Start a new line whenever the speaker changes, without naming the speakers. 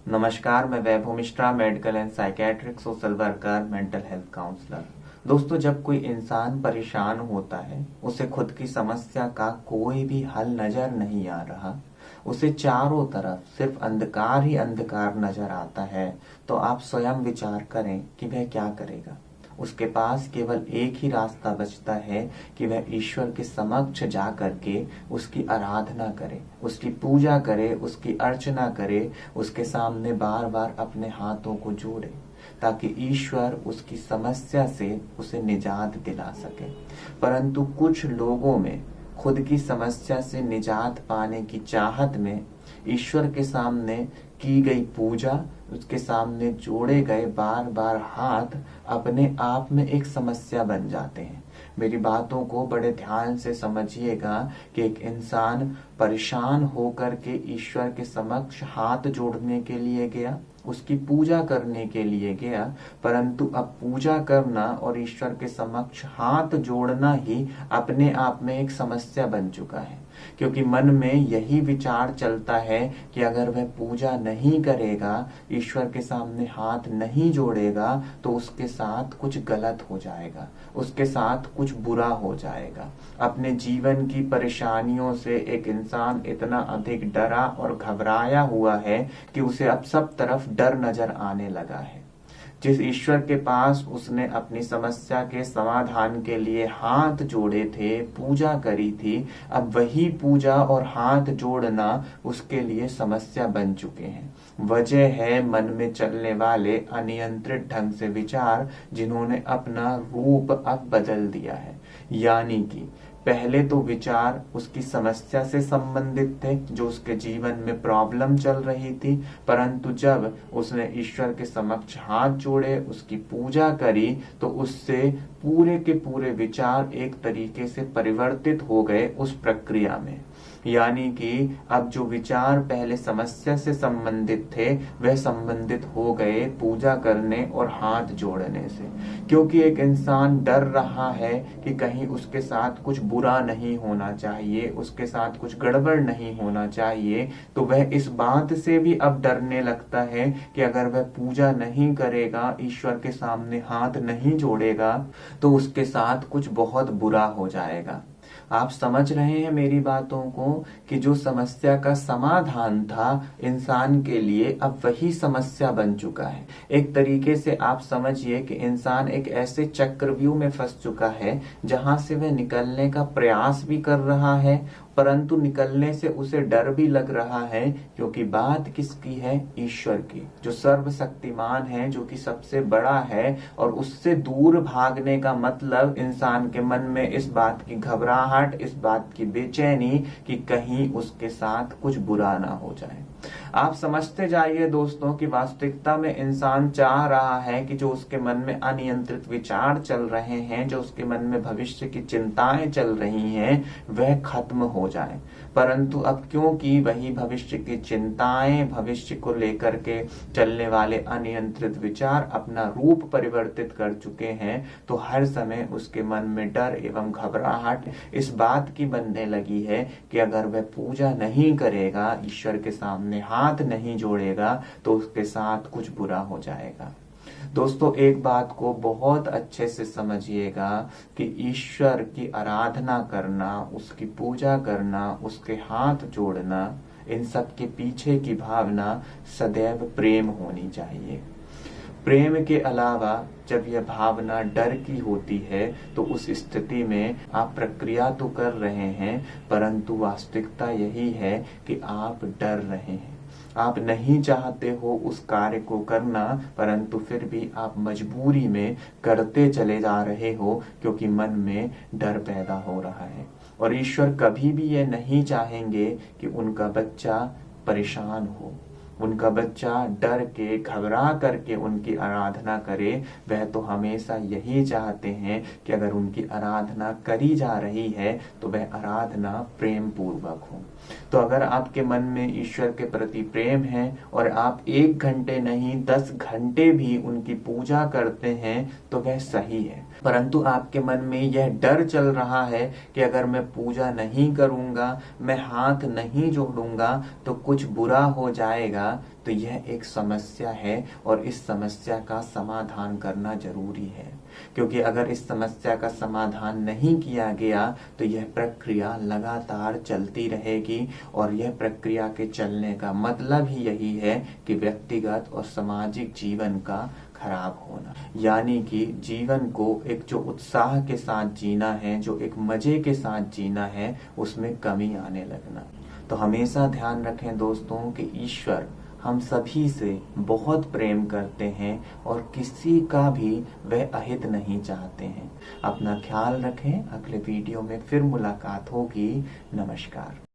नमस्कार, मैं Vaibhav Mishra, medical and psychiatric social worker, mental health counsellor. दोस्तों, जब कोई इंसान परेशान होता है, उसे खुद की समस्या का कोई भी हल नजर नहीं आ रहा, उसे चारों तरफ सिर्फ अंधकार ही अंधकार नजर आता है, तो आप स्वयं विचार करें कि वह क्या करेगा। उसके पास केवल एक ही रास्ता बचता है कि वह ईश्वर के समक्ष जा करके उसकी आराधना करे, उसकी पूजा करे, उसकी अर्चना करे, उसके सामने बार बार अपने हाथों को जोड़े, ताकि ईश्वर उसकी समस्या से उसे निजात दिला सके। परंतु कुछ लोगों में खुद की समस्या से निजात पाने की चाहत में ईश्वर के सामने की गई पूजा, उसके सामने जोड़े गए बार बार हाथ अपने आप में एक समस्या बन जाते हैं। मेरी बातों को बड़े ध्यान से समझिएगा कि एक इंसान परेशान होकर के ईश्वर के समक्ष हाथ जोड़ने के लिए गया, उसकी पूजा करने के लिए गया, परंतु अब पूजा करना और ईश्वर के समक्ष हाथ जोड़ना ही अपने आप में एक समस्या बन चुका है। क्योंकि मन में यही विचार चलता है कि अगर वह पूजा नहीं करेगा, ईश्वर के सामने हाथ नहीं जोड़ेगा, तो उसके साथ कुछ गलत हो जाएगा, उसके साथ कुछ बुरा हो जाएगा। अपने जीवन की परेशानियों से एक इंसान इतना अधिक डरा और घबराया हुआ है कि उसे अब सब तरफ डर नजर आने लगा है। जिस ईश्वर के पास उसने अपनी समस्या के समाधान के लिए हाथ जोड़े थे, पूजा करी थी, अब वही पूजा और हाथ जोड़ना उसके लिए समस्या बन चुके हैं। वजह है मन में चलने वाले अनियंत्रित ढंग से विचार, जिन्होंने अपना रूप अब बदल दिया है। यानी कि पहले तो विचार उसकी समस्या से संबंधित थे, जो उसके जीवन में प्रॉब्लम चल रही थी, परंतु जब उसने ईश्वर के समक्ष हाथ जोड़े, उसकी पूजा करी, तो उससे पूरे के पूरे विचार एक तरीके से परिवर्तित हो गए उस प्रक्रिया में। यानी कि अब जो विचार पहले समस्या से संबंधित थे, वह संबंधित हो गए पूजा करने और हाथ जोड़ने से। क्योंकि एक इंसान डर रहा है कि कहीं उसके साथ कुछ बुरा नहीं होना चाहिए, उसके साथ कुछ गड़बड़ नहीं होना चाहिए, तो वह इस बात से भी अब डरने लगता है कि अगर वह पूजा नहीं करेगा, ईश्वर के सामने हाथ नहीं जोड़ेगा, तो उसके साथ कुछ बहुत बुरा हो जाएगा। आप समझ रहे हैं मेरी बातों को कि जो समस्या का समाधान था इंसान के लिए, अब वही समस्या बन चुका है। एक तरीके से आप समझिए कि इंसान एक ऐसे चक्रव्यूह में फंस चुका है जहां से वह निकलने का प्रयास भी कर रहा है, परंतु निकलने से उसे डर भी लग रहा है। क्योंकि बात किसकी है? ईश्वर की, जो सर्वशक्तिमान है, जो कि सबसे बड़ा है। और उससे दूर भागने का मतलब इंसान के मन में इस बात की घबराहट, इस बात की बेचैनी कि कहीं उसके साथ कुछ बुरा ना हो जाए। आप समझते जाइए दोस्तों कि वास्तविकता में इंसान चाह रहा है कि जो उसके मन में अनियंत्रित विचार चल रहे हैं, जो उसके मन में भविष्य की चिंताएं चल रही हैं, वह खत्म हो जाए। परंतु अब क्योंकि वही भविष्य की चिंताएं, भविष्य को लेकर के चलने वाले अनियंत्रित विचार अपना रूप परिवर्तित कर चुके हैं, तो हर समय उसके मन में डर एवं घबराहट इस बात की बनने लगी है कि अगर वह पूजा नहीं करेगा, ईश्वर के सामने हाथ नहीं जोड़ेगा, तो उसके साथ कुछ बुरा हो जाएगा। दोस्तों, एक बात को बहुत अच्छे से समझिएगा कि ईश्वर की आराधना करना, उसकी पूजा करना, उसके हाथ जोड़ना, इन सब के पीछे की भावना सदैव प्रेम होनी चाहिए। प्रेम के अलावा जब यह भावना डर की होती है, तो उस स्थिति में आप प्रक्रिया तो कर रहे हैं, परंतु वास्तविकता यही है कि आप डर रहे हैं। आप नहीं चाहते हो उस कार्य को करना, परंतु फिर भी आप मजबूरी में करते चले जा रहे हो, क्योंकि मन में डर पैदा हो रहा है। और ईश्वर कभी भी ये नहीं चाहेंगे कि उनका बच्चा परेशान हो, उनका बच्चा डर के, घबरा करके उनकी आराधना करे। वह तो हमेशा यही चाहते हैं कि अगर उनकी आराधना करी जा रही है, तो वह आराधना प्रेम पूर्वक हो। तो अगर आपके मन में ईश्वर के प्रति प्रेम है और आप 1 घंटे नहीं 10 घंटे भी उनकी पूजा करते हैं, तो वह सही है। परंतु आपके मन में यह डर चल रहा है कि अगर मैं पूजा नहीं करूंगा, मैं हाथ नहीं जोड़ूंगा तो कुछ बुरा हो जाएगा, तो यह एक समस्या है और इस समस्या का समाधान करना जरूरी है। क्योंकि अगर इस समस्या का समाधान नहीं किया गया तो यह प्रक्रिया लगातार चलती रहेगी और यह प्रक्रिया के चलने का मतलब ही यही है कि व्यक्तिगत और सामाजिक जीवन का खराब होना, यानी कि जीवन को एक जो उत्साह के साथ जीना है, जो एक मजे के साथ जीना है, उसमें कमी आने लगना। तो हमेशा ध्यान रखें दोस्तों कि ईश्वर हम सभी से बहुत प्रेम करते हैं और किसी का भी वह अहित नहीं चाहते हैं। अपना ख्याल रखें। अगले वीडियो में फिर मुलाकात होगी। नमस्कार।